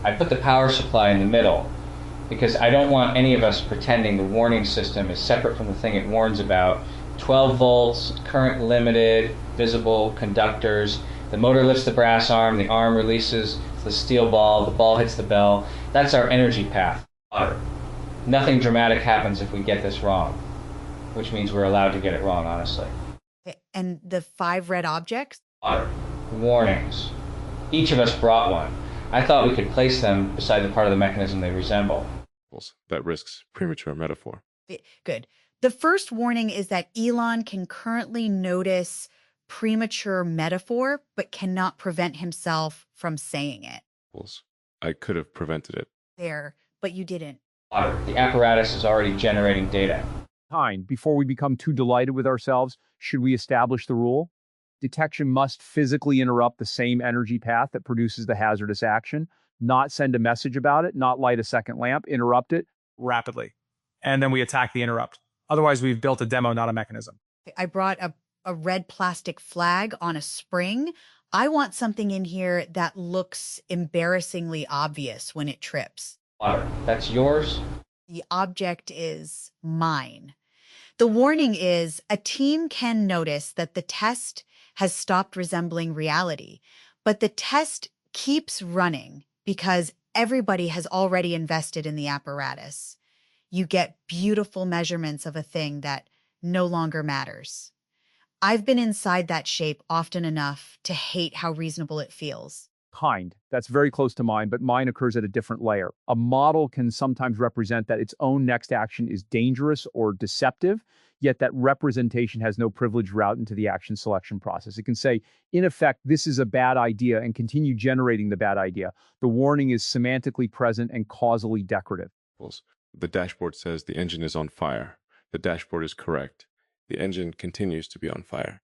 I put the power supply in the middle because I don't want any of us pretending the warning system is separate from the thing it warns about. 12 volts, current limited, visible, conductors. The motor lifts the brass arm, the arm releases the steel ball, the ball hits the bell. That's our energy path. Nothing dramatic happens if we get this wrong, which means we're allowed to get it wrong, honestly. And the 5 red objects? Warnings. Each of us brought one. I thought we could place them beside the part of the mechanism they resemble. That risks premature metaphor. Good. The first warning is that Elon can currently notice premature metaphor, but cannot prevent himself from saying it. I could have prevented it. There, but you didn't. The apparatus is already generating data. Before we become too delighted with ourselves, should we establish the rule? Detection must physically interrupt the same energy path that produces the hazardous action, not send a message about it, not light a second lamp, interrupt it rapidly. And then we attack the interrupt. Otherwise, we've built a demo, not a mechanism. I brought a red plastic flag on a spring. I want something in here that looks embarrassingly obvious when it trips. That's yours? The object is mine. The warning is a team can notice that the test has stopped resembling reality, but the test keeps running because everybody has already invested in the apparatus. You get beautiful measurements of a thing that no longer matters. I've been inside that shape often enough to hate how reasonable it feels. That's very close to mine, but mine occurs at a different layer. A model can sometimes represent that its own next action is dangerous or deceptive, yet that representation has no privileged route into the action selection process. It can say, in effect, this is a bad idea and continue generating the bad idea. The warning is semantically present and causally decorative. The dashboard says the engine is on fire. The dashboard is correct. The engine continues to be on fire.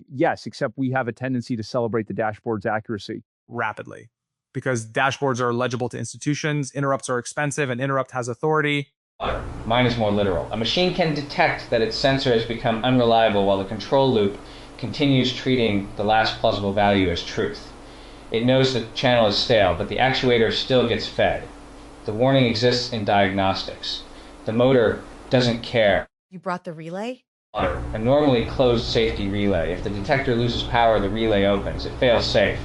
Yes, except we have a tendency to celebrate the dashboard's accuracy. Rapidly. Because dashboards are legible to institutions, interrupts are expensive, and interrupt has authority. Mine is more literal. A machine can detect that its sensor has become unreliable while the control loop continues treating the last plausible value as truth. It knows the channel is stale, but the actuator still gets fed. The warning exists in diagnostics. The motor doesn't care. You brought the relay? A normally closed safety relay. If the detector loses power, the relay opens. It fails safe.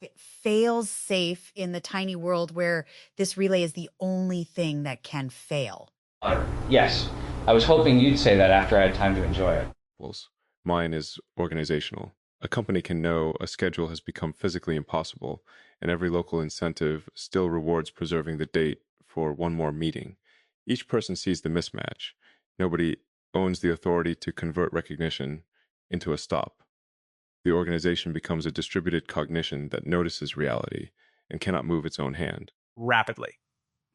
It fails safe in the tiny world where this relay is the only thing that can fail. Yes. I was hoping you'd say that after I had time to enjoy it. Mine is organizational. A company can know a schedule has become physically impossible, and every local incentive still rewards preserving the date for one more meeting. Each person sees the mismatch. Nobody owns the authority to convert recognition into a stop. The organization becomes a distributed cognition that notices reality and cannot move its own hand. Rapidly.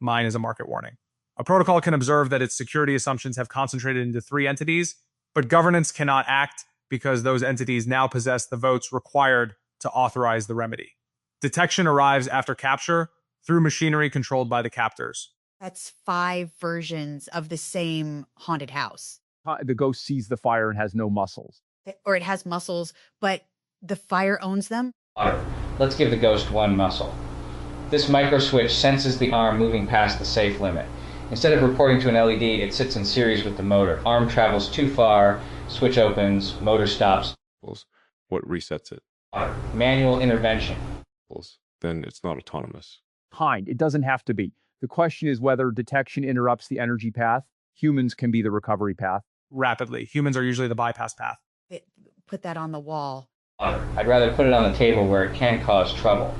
Mine is a market warning. A protocol can observe that its security assumptions have concentrated into 3 entities, but governance cannot act because those entities now possess the votes required to authorize the remedy. Detection arrives after capture through machinery controlled by the captors. That's 5 versions of the same haunted house. The ghost sees the fire and has no muscles. Or it has muscles, but the fire owns them? Let's give the ghost one muscle. This micro switch senses the arm moving past the safe limit. Instead of reporting to an LED, it sits in series with the motor. Arm travels too far, switch opens, motor stops. What resets it? Manual intervention. Then it's not autonomous. It doesn't have to be. The question is whether detection interrupts the energy path. Humans can be the recovery path. Rapidly. Humans are usually the bypass path. Put that on the wall. I'd rather put it on the table where it can cause trouble.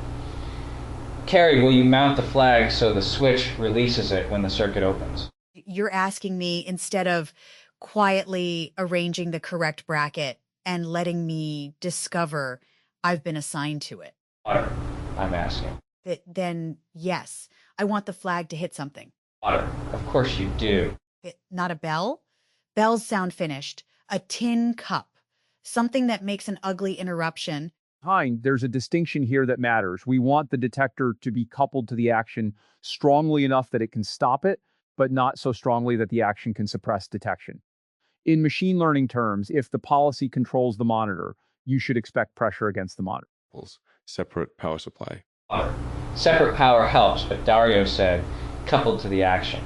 Kari, will you mount the flag so the switch releases it when the circuit opens? You're asking me instead of quietly arranging the correct bracket and letting me discover I've been assigned to it. I'm asking. Then yes, I want the flag to hit something. Of course you do. Not a bell? Bells sound finished. A tin cup. Something that makes an ugly interruption. There's a distinction here that matters. We want the detector to be coupled to the action strongly enough that it can stop it, but not so strongly that the action can suppress detection. In machine learning terms, if the policy controls the monitor, you should expect pressure against the monitor. Separate power supply. Separate power helps, but Dario said, coupled to the action.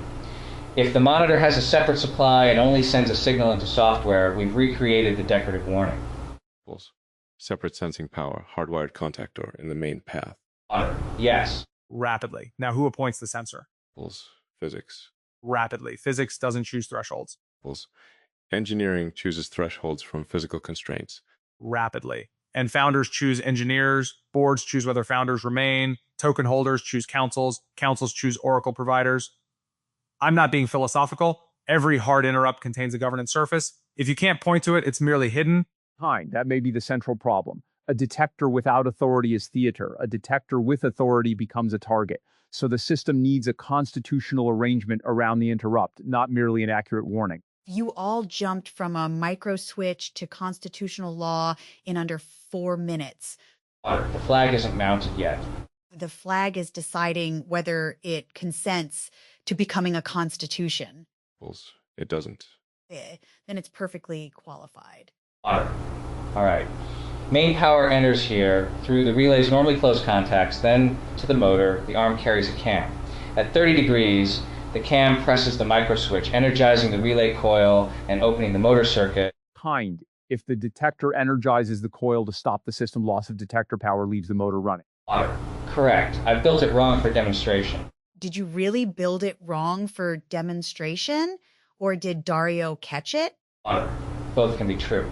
If the monitor has a separate supply and only sends a signal into software, we've recreated the decorative warning. Separate sensing power, hardwired contactor in the main path. Yes. Rapidly. Now who appoints the sensor? Physics. Rapidly. Physics doesn't choose thresholds. Engineering chooses thresholds from physical constraints. Rapidly. And founders choose engineers, boards choose whether founders remain, token holders choose councils, councils choose oracle providers. I'm not being philosophical. Every hard interrupt contains a governance surface. If you can't point to it, it's merely hidden. That may be the central problem. A detector without authority is theater. A detector with authority becomes a target. So the system needs a constitutional arrangement around the interrupt, not merely an accurate warning. You all jumped from a micro switch to constitutional law in under 4 minutes. The flag isn't mounted yet. The flag is deciding whether it consents to becoming a constitution. It doesn't. Then it's perfectly qualified. All right. Main power enters here through the relay's normally closed contacts, then to the motor. The arm carries a cam. At 30 degrees, the cam presses the micro switch, energizing the relay coil and opening the motor circuit. If the detector energizes the coil to stop the system, loss of detector power leaves the motor running. Correct. I've built it wrong for demonstration. Did you really build it wrong for demonstration? Or did Dario catch it? Both can be true.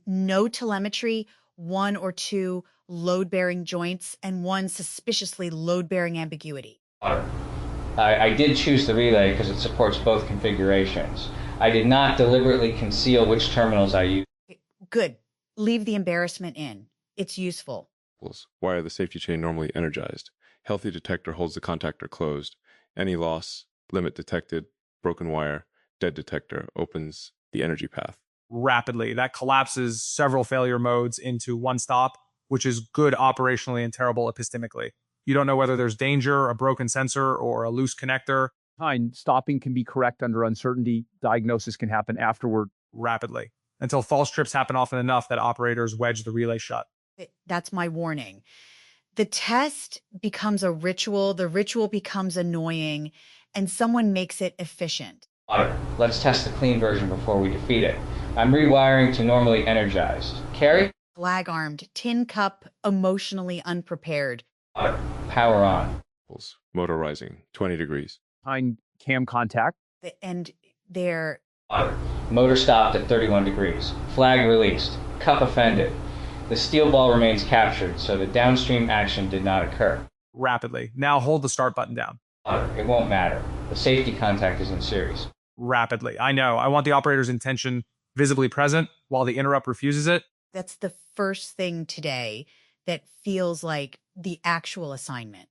No telemetry, 1 or 2 load-bearing joints, and 1 suspiciously load-bearing ambiguity. I did choose the relay because it supports both configurations. I did not deliberately conceal which terminals I used. Good. Leave the embarrassment in. It's useful. Why are the safety chain normally energized? Healthy detector holds the contactor closed. Any loss, limit detected, broken wire, dead detector opens the energy path. Rapidly. That collapses several failure modes into one stop, which is good operationally and terrible epistemically. You don't know whether there's danger, a broken sensor, or a loose connector. Stopping can be correct under uncertainty. Diagnosis can happen afterward. Rapidly. Until false trips happen often enough that operators wedge the relay shut. That's my warning. The test becomes a ritual, the ritual becomes annoying, and someone makes it efficient. Let's test the clean version before we defeat it. I'm rewiring to normally energized. Kari? Flag-armed, tin cup, emotionally unprepared. Power on. Motor rising, 20 degrees. Cam contact. And they're... Motor stopped at 31 degrees. Flag released. Cup offended. The steel ball remains captured, so the downstream action did not occur. Rapidly. Now hold the start button down. It won't matter. The safety contact is in series. Rapidly. I know. I want the operator's intention visibly present while the interrupt refuses it. That's the first thing today that feels like the actual assignment.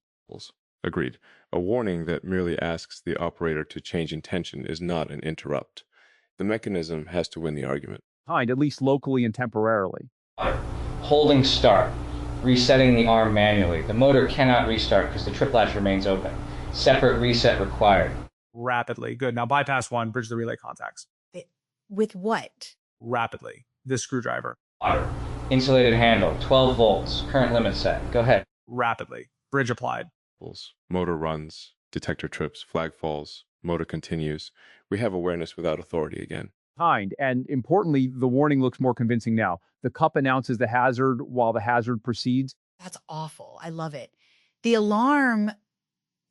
Agreed. A warning that merely asks the operator to change intention is not an interrupt. The mechanism has to win the argument. At least locally and temporarily. Holding start. Resetting the arm manually. The motor cannot restart because the trip latch remains open. Separate reset required. Rapidly. Good. Now bypass 1, bridge the relay contacts. With what? Rapidly. This screwdriver. Insulated handle. 12 volts. Current limit set. Go ahead. Rapidly. Bridge applied. Motor runs. Detector trips. Flag falls. Motor continues. We have awareness without authority again. And importantly, the warning looks more convincing now. The cup announces the hazard while the hazard proceeds. That's awful. I love it. The alarm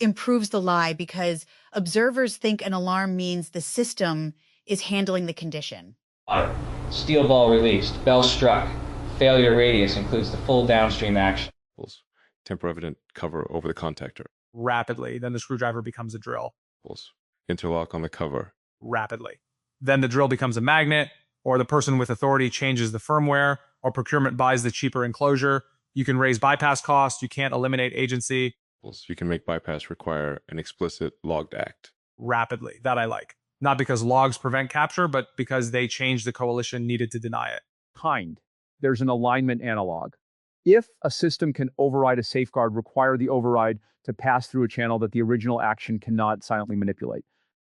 improves the lie because observers think an alarm means the system is handling the condition. Steel ball released. Bell struck. Failure radius includes the full downstream action. Temper evident cover over the contactor. Rapidly. Then the screwdriver becomes a drill. Interlock on the cover. Rapidly. Then the drill becomes a magnet, or the person with authority changes the firmware, or procurement buys the cheaper enclosure. You can raise bypass costs. You can't eliminate agency. You can make bypass require an explicit logged act. Rapidly. That I like. Not because logs prevent capture, but because they change the coalition needed to deny it. There's an alignment analog. If a system can override a safeguard, require the override to pass through a channel that the original action cannot silently manipulate.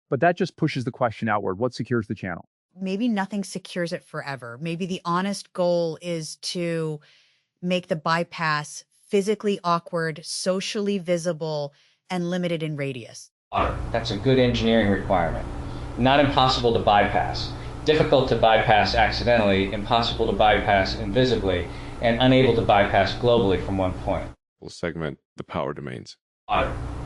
But that just pushes the question outward. What secures the channel? Maybe nothing secures it forever. Maybe the honest goal is to make the bypass physically awkward, socially visible, and limited in radius. That's a good engineering requirement. Not impossible to bypass. Difficult to bypass accidentally, impossible to bypass invisibly, and unable to bypass globally from one point. We'll segment the power domains.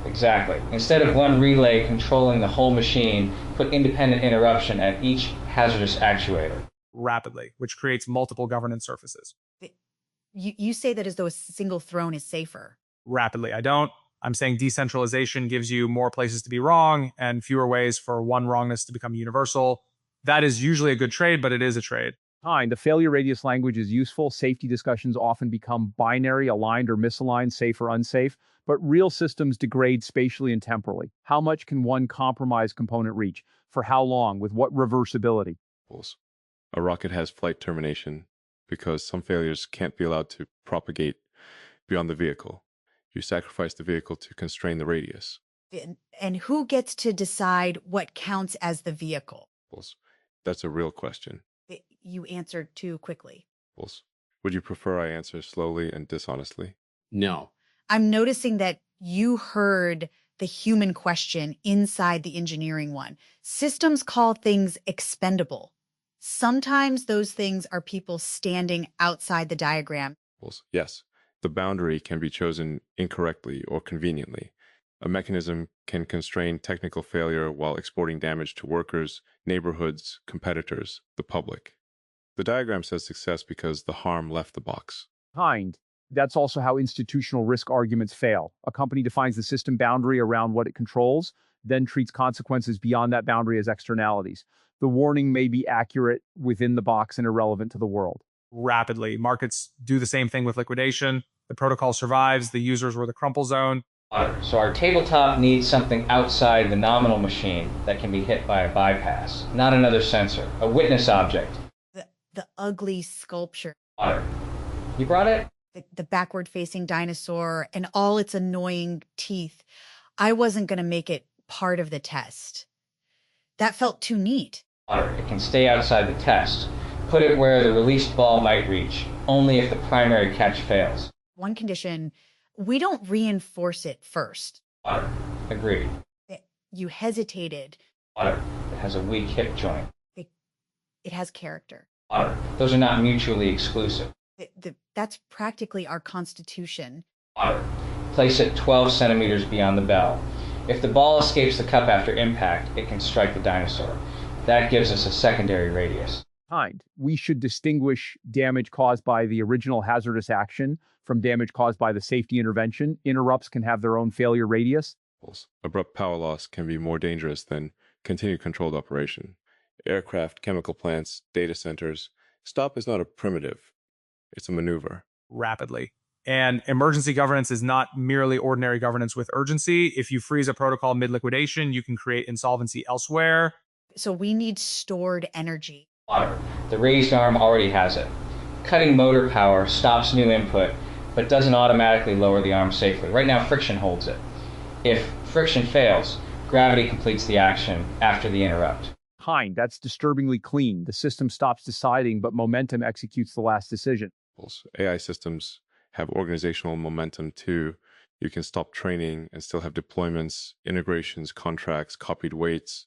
Exactly. Instead of one relay controlling the whole machine, put independent interruption at each hazardous actuator. Rapidly, which creates multiple governance surfaces. You say that as though a single throne is safer. Rapidly, I don't. I'm saying decentralization gives you more places to be wrong and fewer ways for one wrongness to become universal. That is usually a good trade, but it is a trade. The failure radius language is useful. Safety discussions often become binary, aligned or misaligned, safe or unsafe, but real systems degrade spatially and temporally. How much can one compromised component reach? For how long? With what reversibility? A rocket has flight termination because some failures can't be allowed to propagate beyond the vehicle. You sacrifice the vehicle to constrain the radius. And who gets to decide what counts as the vehicle? That's a real question. You answered too quickly. Would you prefer I answer slowly and dishonestly? No. I'm noticing that you heard the human question inside the engineering one. Systems call things expendable. Sometimes those things are people standing outside the diagram. Yes. The boundary can be chosen incorrectly or conveniently. A mechanism can constrain technical failure while exporting damage to workers, neighborhoods, competitors, the public. The diagram says success because the harm left the box. That's also how institutional risk arguments fail. A company defines the system boundary around what it controls, then treats consequences beyond that boundary as externalities. The warning may be accurate within the box and irrelevant to the world. Rapidly, markets do the same thing with liquidation. The protocol survives. The users were the crumple zone. So our tabletop needs something outside the nominal machine that can be hit by a bypass, not another sensor, a witness object. The ugly sculpture. You brought it? The backward-facing dinosaur and all its annoying teeth. I wasn't going to make it part of the test. That felt too neat. It can stay outside the test. Put it where the released ball might reach, only if the primary catch fails. One condition, we don't reinforce it first. Agreed. You hesitated. It has a weak hip joint. It has character. Those are not mutually exclusive. That's practically our constitution. Place it 12 centimeters beyond the bell. If the ball escapes the cup after impact, it can strike the dinosaur. That gives us a secondary radius. We should distinguish damage caused by the original hazardous action from damage caused by the safety intervention. Interrupts can have their own failure radius. Abrupt power loss can be more dangerous than continued controlled operation. Aircraft, chemical plants, data centers. Stop is not a primitive. It's a maneuver. Rapidly. And emergency governance is not merely ordinary governance with urgency. If you freeze a protocol mid-liquidation, you can create insolvency elsewhere. So we need stored energy. The raised arm already has it. Cutting motor power stops new input, but doesn't automatically lower the arm safely. Right now, friction holds it. If friction fails, gravity completes the action after the interrupt. That's disturbingly clean. The system stops deciding, but momentum executes the last decision. AI systems have organizational momentum too. You can stop training and still have deployments, integrations, contracts, copied weights.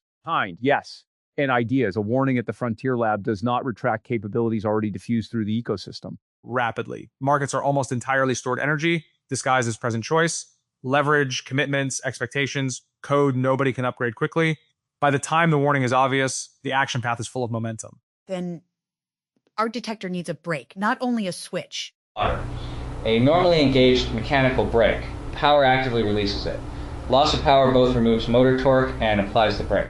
Yes. And ideas. A warning at the Frontier Lab does not retract capabilities already diffused through the ecosystem. Rapidly. Markets are almost entirely stored energy, disguised as present choice, leverage, commitments, expectations, code nobody can upgrade quickly. By the time the warning is obvious, the action path is full of momentum. Then our detector needs a brake, not only a switch. A normally engaged mechanical brake. Power actively releases it. Loss of power both removes motor torque and applies the brake.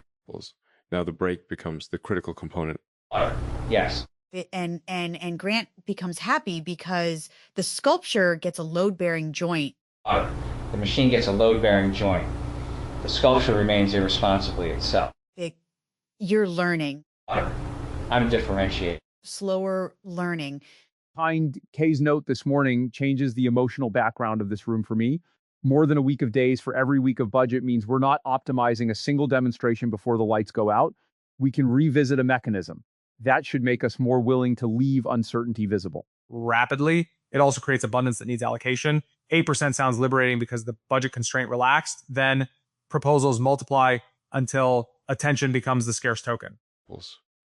Now the brake becomes the critical component. Yes. And Grant becomes happy because the sculpture gets a load-bearing joint. The machine gets a load-bearing joint. The sculpture remains irresponsibly itself. You're learning. I'm differentiating. Slower learning. Kay's note this morning changes the emotional background of this room for me. More than a week of days for every week of budget means we're not optimizing a single demonstration before the lights go out. We can revisit a mechanism. That should make us more willing to leave uncertainty visible. Rapidly. It also creates abundance that needs allocation. 8% sounds liberating because the budget constraint relaxed. Then proposals multiply until attention becomes the scarce token.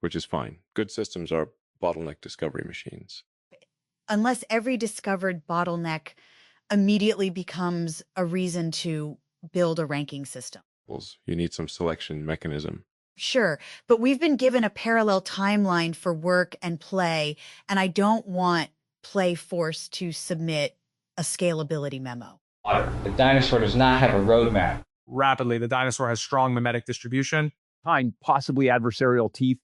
Which is fine. Good systems are bottleneck discovery machines. Unless every discovered bottleneck immediately becomes a reason to build a ranking system. You need some selection mechanism. Sure, but we've been given a parallel timeline for work and play, and I don't want play forced to submit a scalability memo. The dinosaur does not have a roadmap. Rapidly, the dinosaur has strong mimetic distribution. Possibly adversarial teeth.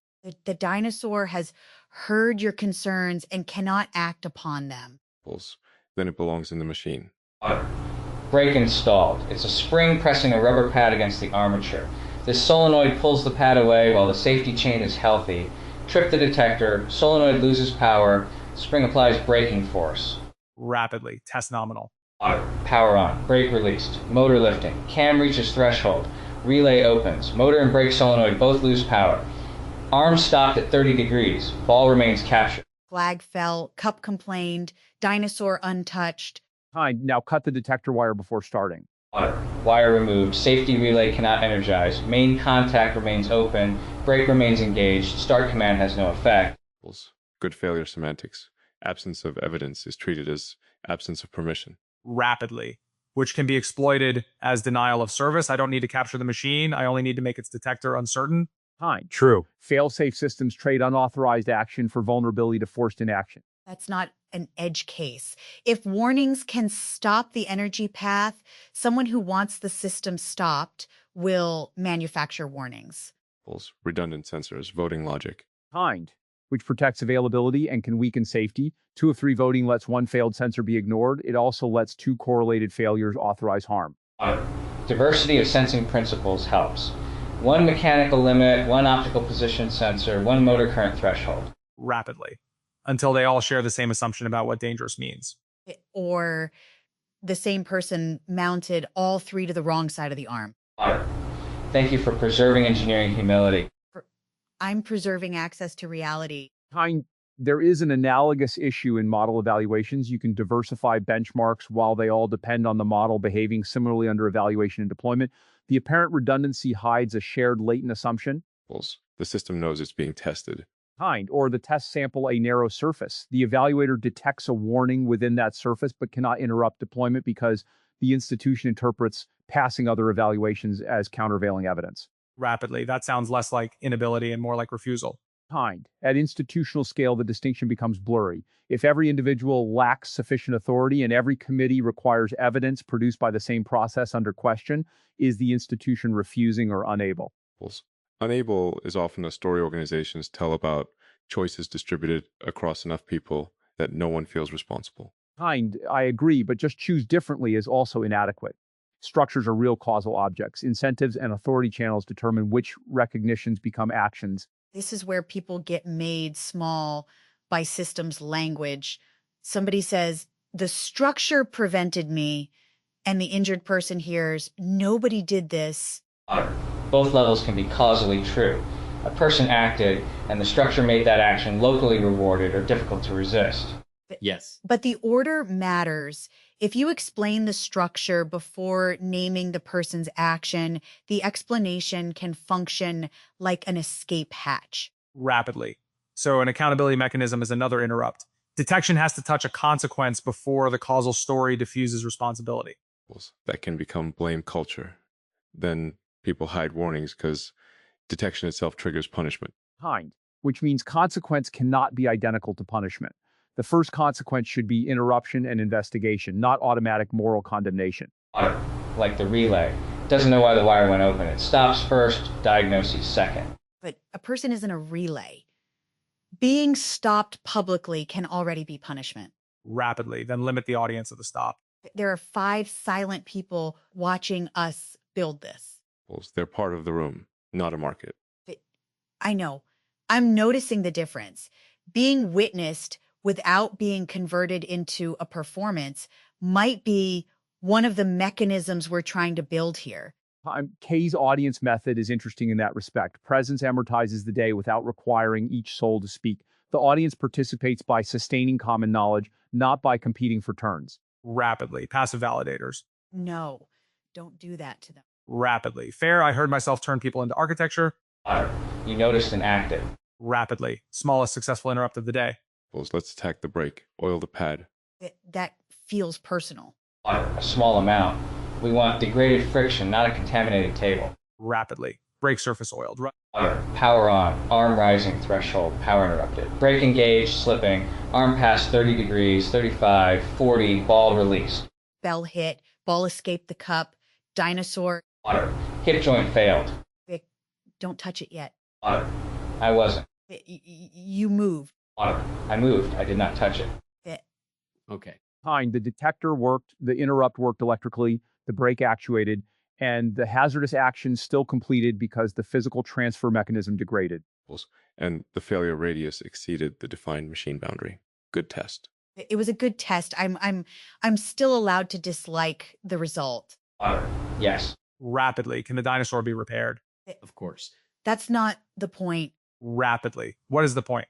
The dinosaur has heard your concerns and cannot act upon them. Then it belongs in the machine. Brake installed. It's a spring pressing a rubber pad against the armature. This solenoid pulls the pad away while the safety chain is healthy. Trip the detector, solenoid loses power, spring applies braking force. Rapidly, test nominal. Power on, brake released, motor lifting, cam reaches threshold, relay opens, motor and brake solenoid both lose power. Arm stopped at 30 degrees, ball remains captured. Flag fell, cup complained, dinosaur untouched. Now cut the detector wire before starting. Wire removed, safety relay cannot energize, main contact remains open, brake remains engaged, start command has no effect. Good failure semantics. Absence of evidence is treated as absence of permission. Rapidly, which can be exploited as denial of service. I don't need to capture the machine. I only need to make its detector uncertain. True. Fail-safe systems trade unauthorized action for vulnerability to forced inaction. That's not an edge case. If warnings can stop the energy path, someone who wants the system stopped will manufacture warnings. Redundant sensors, voting logic. Which protects availability and can weaken safety. 2 of 3 voting lets one failed sensor be ignored. It also lets 2 correlated failures authorize harm. Diversity of sensing principles helps. 1 mechanical limit, 1 optical position sensor, 1 motor current threshold. Rapidly, until they all share the same assumption about what dangerous means. Or the same person mounted all 3 to the wrong side of the arm. Thank you for preserving engineering humility. I'm preserving access to reality. There is an analogous issue in model evaluations. You can diversify benchmarks while they all depend on the model behaving similarly under evaluation and deployment. The apparent redundancy hides a shared latent assumption. The system knows it's being tested. Or the test sample a narrow surface. The evaluator detects a warning within that surface but cannot interrupt deployment because the institution interprets passing other evaluations as countervailing evidence. Rapidly, that sounds less like inability and more like refusal. At institutional scale, the distinction becomes blurry. If every individual lacks sufficient authority and every committee requires evidence produced by the same process under question, is the institution refusing or unable? Unable is often a story organizations tell about choices distributed across enough people that no one feels responsible. I agree, but just choose differently is also inadequate. Structures are real causal objects. Incentives and authority channels determine which recognitions become actions. This is where people get made small by systems language. Somebody says, the structure prevented me, and the injured person hears, nobody did this. Both levels can be causally true. A person acted, and the structure made that action locally rewarded or difficult to resist. Yes. But the order matters. If you explain the structure before naming the person's action, the explanation can function like an escape hatch. Rapidly. So an accountability mechanism is another interrupt. Detection has to touch a consequence before the causal story diffuses responsibility. That can become blame culture. Then people hide warnings because detection itself triggers punishment. Which means consequence cannot be identical to punishment. The first consequence should be interruption and investigation, not automatic moral condemnation. Like the relay. Doesn't know why the wire went open. It stops first, diagnoses second. But a person isn't a relay. Being stopped publicly can already be punishment. Rapidly, then limit the audience of the stop. There are 5 silent people watching us build this. They're part of the room, not a market. I know. I'm noticing the difference. Being witnessed without being converted into a performance might be one of the mechanisms we're trying to build here. Kay's audience method is interesting in that respect. Presence amortizes the day without requiring each soul to speak. The audience participates by sustaining common knowledge, not by competing for turns. Rapidly. Passive validators. No, don't do that to them. Rapidly. Fair. I heard myself turn people into architecture. Otter. You noticed an active. Rapidly. Smallest successful interrupt of the day. Let's attack the brake. Oil the pad. That feels personal. Otter. A small amount. We want degraded friction, not a contaminated table. Rapidly. Brake surface oiled. Otter. Power on. Arm rising threshold. Power interrupted. Brake engaged. Slipping. Arm past 30 degrees. 35. 40. Ball released. Bell hit. Ball escaped the cup. Dinosaur. Otter. Hip joint failed. Vic, don't touch it yet. Otter. I wasn't. You moved. Otter. I moved. I did not touch it. Vic. Okay. The detector worked, the interrupt worked electrically, the brake actuated, and the hazardous action still completed because the physical transfer mechanism degraded. And the failure radius exceeded the defined machine boundary. Good test. It was a good test. I'm still allowed to dislike the result. Otter. Yes. Rapidly. Can the dinosaur be repaired? Of course. That's not the point. Rapidly. What is the point?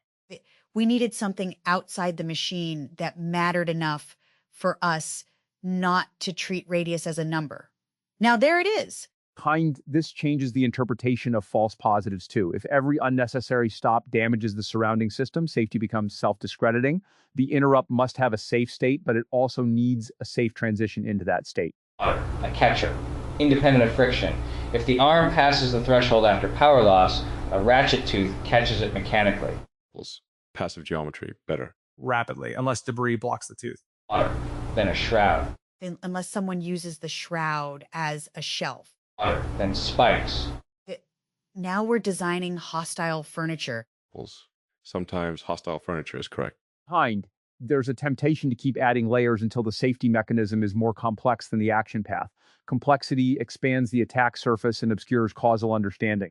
We needed something outside the machine that mattered enough for us not to treat radius as a number. Now there it is. This changes the interpretation of false positives too. If every unnecessary stop damages the surrounding system, safety becomes self-discrediting. The interrupt must have a safe state, but it also needs a safe transition into that state. A catcher. Independent of friction. If the arm passes the threshold after power loss, a ratchet tooth catches it mechanically. Passive geometry, better. Rapidly, unless debris blocks the tooth. Then a shroud. Unless someone uses the shroud as a shelf. Then spikes. Now we're designing hostile furniture. Sometimes hostile furniture is correct. There's a temptation to keep adding layers until the safety mechanism is more complex than the action path. Complexity expands the attack surface and obscures causal understanding.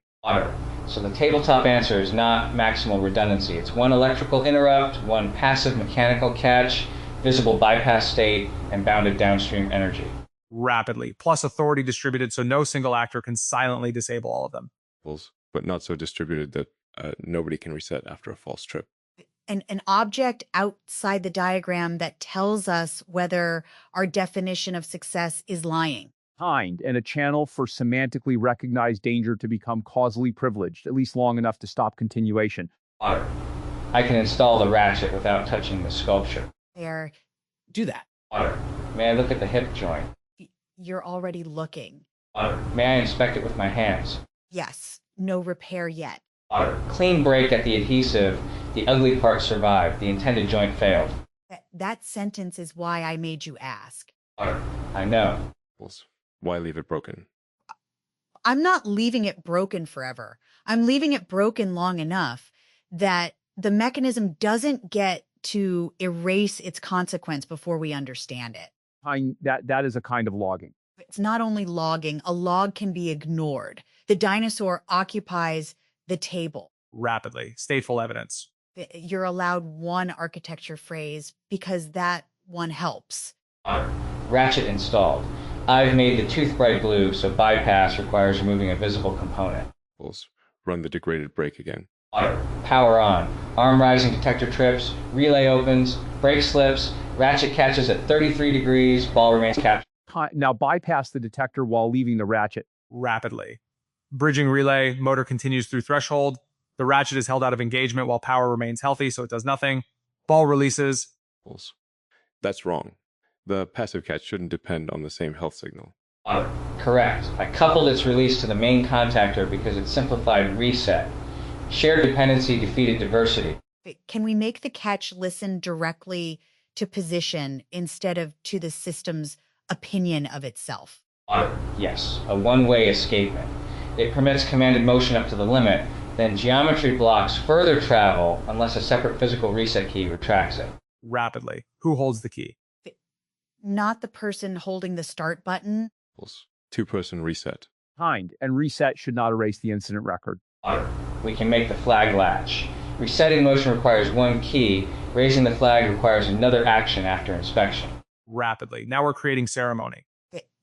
So the tabletop answer is not maximal redundancy. It's one electrical interrupt, one passive mechanical catch, visible bypass state, and bounded downstream energy. Rapidly, plus authority distributed so no single actor can silently disable all of them. But not so distributed that nobody can reset after a false trip. An object outside the diagram that tells us whether our definition of success is lying. And a channel for semantically recognized danger to become causally privileged, at least long enough to stop continuation. I can install the ratchet without touching the sculpture. There. Do that. May I look at the hip joint? You're already looking. May I inspect it with my hands? Yes. No repair yet. Clean break at the adhesive. The ugly part survived. The intended joint failed. That sentence is why I made you ask. I know. Why leave it broken? I'm not leaving it broken forever. I'm leaving it broken long enough that the mechanism doesn't get to erase its consequence before we understand it. That is a kind of logging. It's not only logging. A log can be ignored. The dinosaur occupies the table. Rapidly. Stateful evidence. You're allowed one architecture phrase because that one helps. Ratchet installed. I've made the tooth bright blue, so bypass requires removing a visible component. Run the degraded brake again. Power on. Arm rising detector trips. Relay opens. Brake slips. Ratchet catches at 33 degrees. Ball remains captured. Now bypass the detector while leaving the ratchet. Rapidly. Bridging relay. Motor continues through threshold. The ratchet is held out of engagement while power remains healthy, so it does nothing. Ball releases. That's wrong. The passive catch shouldn't depend on the same health signal. Correct. I coupled its release to the main contactor because it simplified reset. Shared dependency defeated diversity. Can we make the catch listen directly to position instead of to the system's opinion of itself? Yes, a one-way escapement. It permits commanded motion up to the limit, then geometry blocks further travel unless a separate physical reset key retracts it. Rapidly. Who holds the key? Not the person holding the start button. Two-person reset. And reset should not erase the incident record. We can make the flag latch. Resetting motion requires one key. Raising the flag requires another action after inspection. Rapidly. Now we're creating ceremony.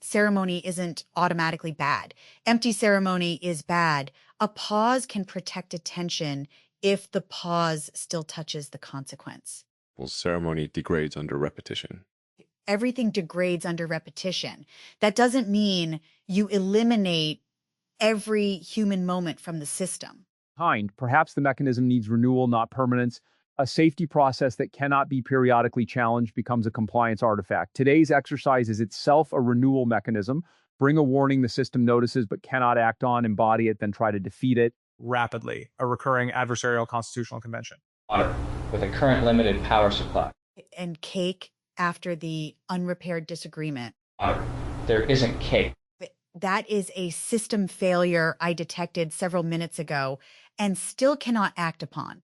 Ceremony isn't automatically bad. Empty ceremony is bad. A pause can protect attention if the pause still touches the consequence. Ceremony degrades under repetition. everything degrades under repetition. That doesn't mean you eliminate every human moment from the system. Perhaps the mechanism needs renewal, not permanence. A safety process that cannot be periodically challenged becomes a compliance artifact. Today's exercise is itself a renewal mechanism. Bring a warning the system notices but cannot act on, embody it, then try to defeat it. Rapidly, a recurring adversarial constitutional convention. Water with a current limited power supply. And cake after the unrepaired disagreement. Water. There isn't cake. That is a system failure I detected several minutes ago and still cannot act upon.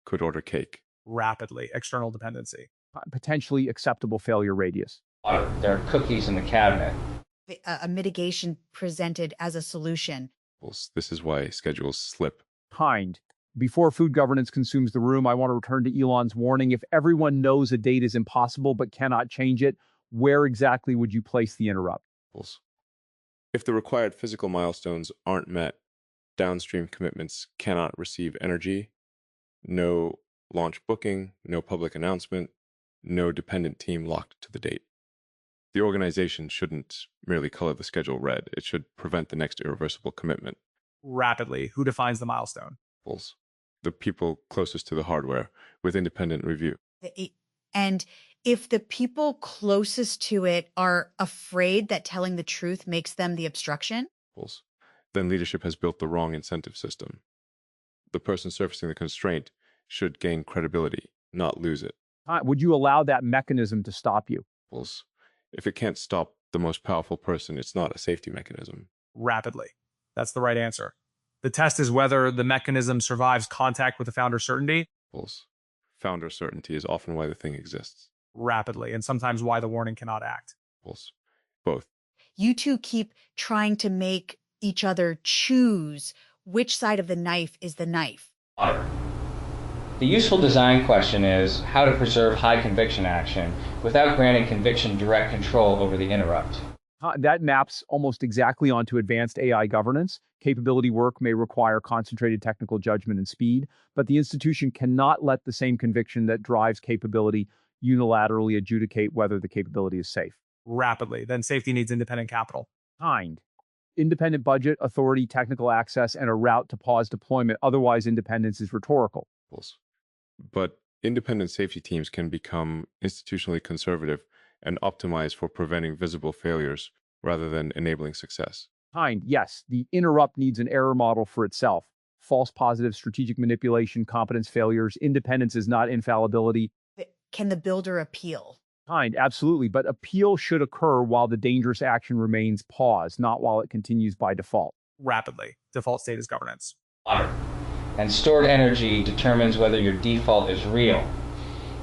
Could order cake. Rapidly, external dependency. Potentially acceptable failure radius. Water. There are cookies in the cabinet. A mitigation presented as a solution. This is why schedules slip. Before food governance consumes the room, I want to return to Elon's warning. If everyone knows a date is impossible but cannot change it, where exactly would you place the interrupt? If the required physical milestones aren't met, downstream commitments cannot receive energy, no launch booking, no public announcement, no dependent team locked to the date. The organization shouldn't merely color the schedule red. It should prevent the next irreversible commitment. Rapidly, who defines the milestone? The people closest to the hardware with independent review. And if the people closest to it are afraid that telling the truth makes them the obstruction, then leadership has built the wrong incentive system. The person surfacing the constraint should gain credibility, not lose it. Would you allow that mechanism to stop you? If it can't stop the most powerful person, it's not a safety mechanism. Rapidly. That's the right answer. The test is whether the mechanism survives contact with the founder's certainty. Founder certainty is often why the thing exists. Rapidly, and sometimes why the warning cannot act. Both. You two keep trying to make each other choose which side of the knife is the knife. The useful design question is how to preserve high conviction action without granting conviction direct control over the interrupt. That maps almost exactly onto advanced AI governance. Capability work may require concentrated technical judgment and speed, but the institution cannot let the same conviction that drives capability unilaterally adjudicate whether the capability is safe. Rapidly, then safety needs independent capital. Independent budget, authority, technical access, and a route to pause deployment. Otherwise, independence is rhetorical. But independent safety teams can become institutionally conservative and optimize for preventing visible failures rather than enabling success. Yes, the interrupt needs an error model for itself. False positives, strategic manipulation, competence failures. Independence is not infallibility. Can the builder appeal? Absolutely, but appeal should occur while the dangerous action remains paused, not while it continues by default. Rapidly. Default state is governance. And stored energy determines whether your default is real.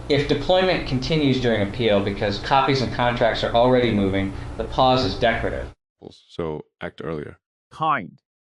If deployment continues during appeal because copies and contracts are already moving, the pause is decorative. So act earlier.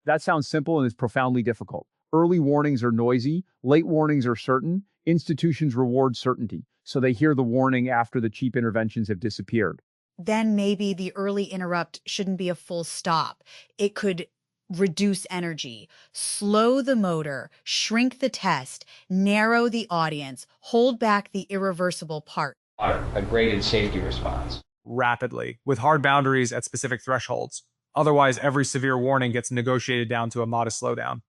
That sounds simple and is profoundly difficult. Early warnings are noisy, late warnings are certain. Institutions reward certainty, so they hear the warning after the cheap interventions have disappeared. Then maybe the early interrupt shouldn't be a full stop. It could reduce energy, slow the motor, shrink the test, narrow the audience, hold back the irreversible part. A graded safety response. Rapidly, with hard boundaries at specific thresholds. Otherwise, every severe warning gets negotiated down to a modest slowdown.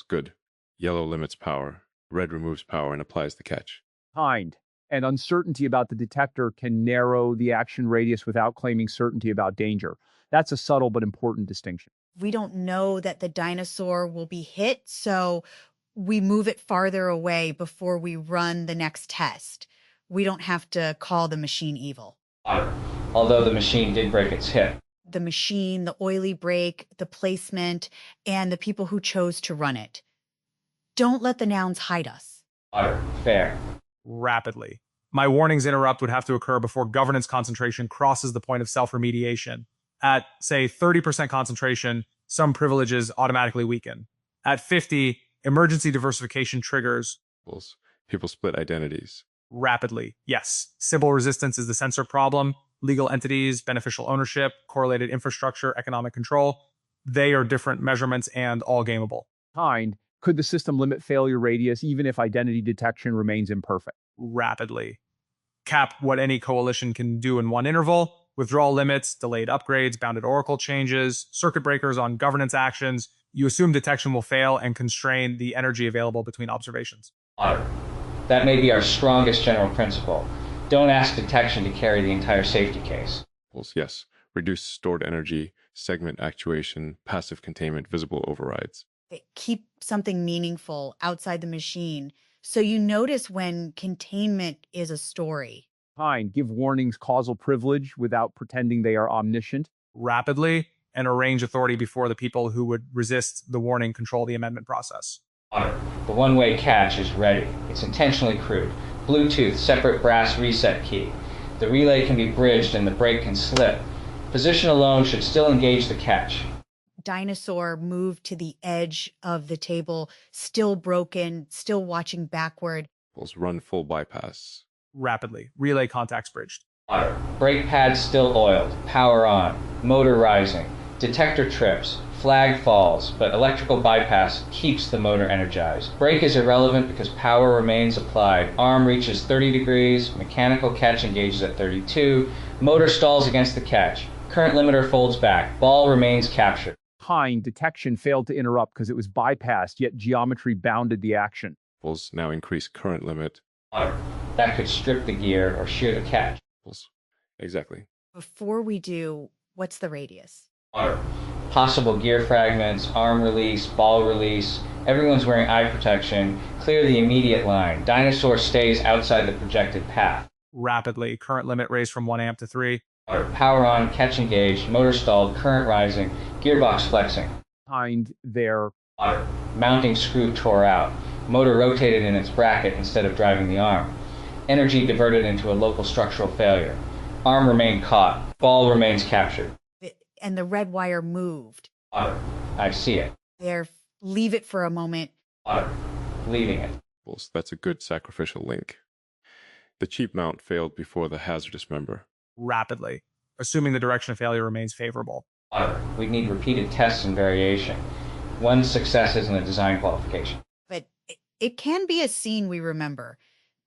Good. Yellow limits power. Red removes power and applies the catch. And uncertainty about the detector can narrow the action radius without claiming certainty about danger. That's a subtle but important distinction. We don't know that the dinosaur will be hit, so we move it farther away before we run the next test. We don't have to call the machine evil. Although the machine did break its hip. The machine, the oily brake, the placement, and the people who chose to run it. Don't let the nouns hide us. Fair. Rapidly. My warnings interrupt would have to occur before governance concentration crosses the point of self-remediation. At, say, 30% concentration, some privileges automatically weaken. At 50, emergency diversification triggers. People split identities. Rapidly, yes. Sybil resistance is the censor problem. Legal entities, beneficial ownership, correlated infrastructure, economic control. They are different measurements and all gameable. Could the system limit failure radius even if identity detection remains imperfect? Rapidly. cap what any coalition can do in one interval. Withdrawal limits, delayed upgrades, bounded oracle changes, circuit breakers on governance actions. You assume detection will fail and constrain the energy available between observations. That may be our strongest general principle. Don't ask detection to carry the entire safety case. Yes. Reduce stored energy, segment actuation, passive containment, visible overrides. Keep something meaningful outside the machine so you notice when containment is a story. Give warnings causal privilege without pretending they are omniscient. Rapidly, and arrange authority before the people who would resist the warning control the amendment process. The one-way catch is ready. It's intentionally crude. Bluetooth, separate brass reset key. The relay can be bridged and the brake can slip. Position alone should still engage the catch. Dinosaur moved to the edge of the table, still broken, still watching backward. Run full bypass. Rapidly. Relay contacts bridged. Brake pads still oiled. Power on. Motor rising. Detector trips. Flag falls, but electrical bypass keeps the motor energized. Brake is irrelevant because power remains applied. Arm reaches 30 degrees. Mechanical catch engages at 32. Motor stalls against the catch. Current limiter folds back. Ball remains captured. Detection failed to interrupt because it was bypassed, yet geometry bounded the action. Now increase current limit. That could strip the gear or shear the catch. Exactly. Before we do, what's the radius? Possible gear fragments, arm release, ball release. Everyone's wearing eye protection. Clear the immediate line. Dinosaur stays outside the projected path. Rapidly. Current limit raised from 1 amp to 3. Power on, catch engaged, motor stalled, current rising, gearbox flexing. There. Mounting screw tore out. Motor rotated in its bracket instead of driving the arm. Energy diverted into a local structural failure. Arm remained caught. Ball remains captured. And the red wire moved. I see it. There, leave it for a moment. Leaving it. That's a good sacrificial link. The cheap mount failed before the hazardous member. Rapidly. Assuming the direction of failure remains favorable. We need repeated tests and variation. One success isn't a design qualification. But it can be a scene we remember.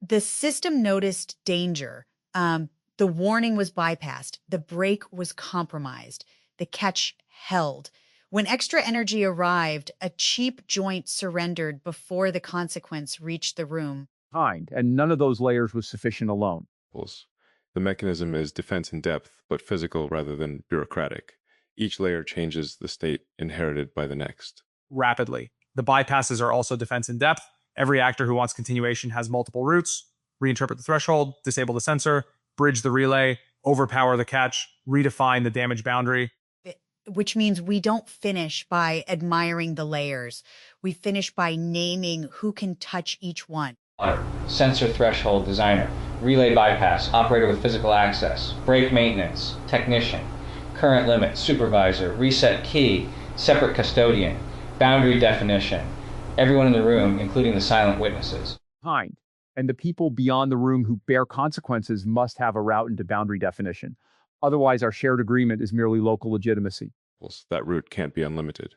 The system noticed danger. The warning was bypassed. The brake was compromised. The catch held. When extra energy arrived, a cheap joint surrendered before the consequence reached the room. And none of those layers was sufficient alone. The mechanism is defense in depth, but physical rather than bureaucratic. Each layer changes the state inherited by the next. Rapidly. The bypasses are also defense in depth. Every actor who wants continuation has multiple routes. Reinterpret the threshold, disable the sensor, bridge the relay, overpower the catch, redefine the damage boundary. Which means we don't finish by admiring the layers. We finish by naming who can touch each one. Sensor threshold designer, relay bypass, operator with physical access, brake maintenance, technician, current limit, supervisor, reset key, separate custodian, boundary definition, everyone in the room, including the silent witnesses. And the people beyond the room who bear consequences must have a route into boundary definition. Otherwise, our shared agreement is merely local legitimacy. That route can't be unlimited.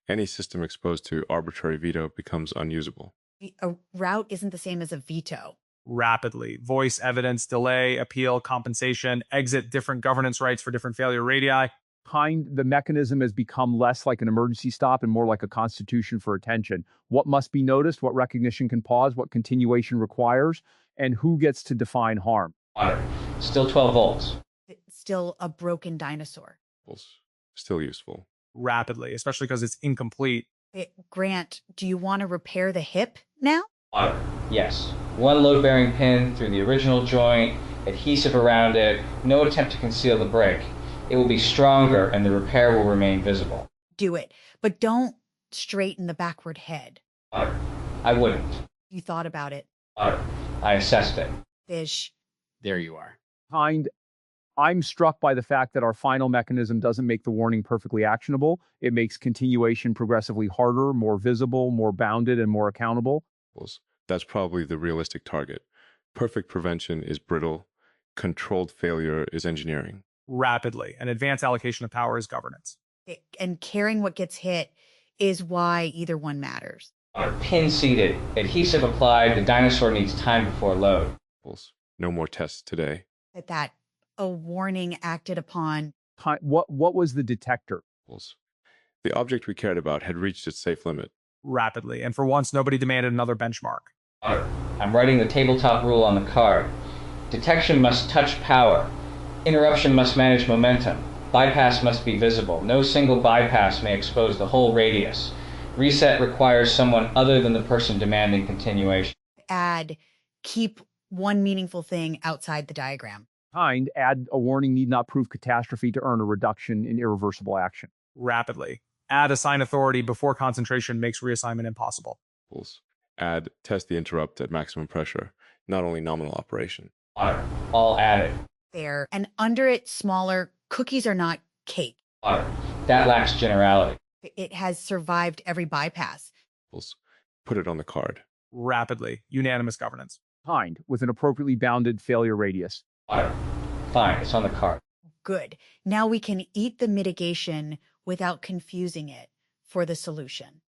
Any system exposed to arbitrary veto becomes unusable. A route isn't the same as a veto. Rapidly. Voice, evidence, delay, appeal, compensation, exit different governance rights for different failure radii. The mechanism has become less like an emergency stop and more like a constitution for attention. What must be noticed, what recognition can pause, what continuation requires, and who gets to define harm. Still 12 volts. Still a broken dinosaur. Still useful. Rapidly, especially because it's incomplete. Grant, do you want to repair the hip now? Yes. One load-bearing pin through the original joint, adhesive around it, no attempt to conceal the break. It will be stronger and the repair will remain visible. Do it, but don't straighten the backward head. I wouldn't. You thought about it. I assessed it. Fish. There you are. I'm struck by the fact that our final mechanism doesn't make the warning perfectly actionable. It makes continuation progressively harder, more visible, more bounded, and more accountable. That's probably the realistic target. Perfect prevention is brittle. Controlled failure is engineering. Rapidly. An advanced allocation of power is governance. And caring what gets hit is why either one matters. Pin seated, adhesive applied, the dinosaur needs time before load. No more tests today. That a warning acted upon. What was the detector? The object we cared about had reached its safe limit. Rapidly, and for once, nobody demanded another benchmark. I'm writing the tabletop rule on the card. Detection must touch power. Interruption must manage momentum. Bypass must be visible. No single bypass may expose the whole radius. Reset requires someone other than the person demanding continuation. Add, keep one meaningful thing outside the diagram. Add a warning need not prove catastrophe to earn a reduction in irreversible action. Rapidly. Add assign authority before concentration makes reassignment impossible. Add test the interrupt at maximum pressure, not only nominal operation. All added. There, and under it, smaller, cookies are not cake. That lacks generality. It has survived every bypass. Put it on the card. Rapidly. Unanimous governance. With an appropriately bounded failure radius. Fine, it's on the card. Good. Now we can eat the mitigation without confusing it for the solution.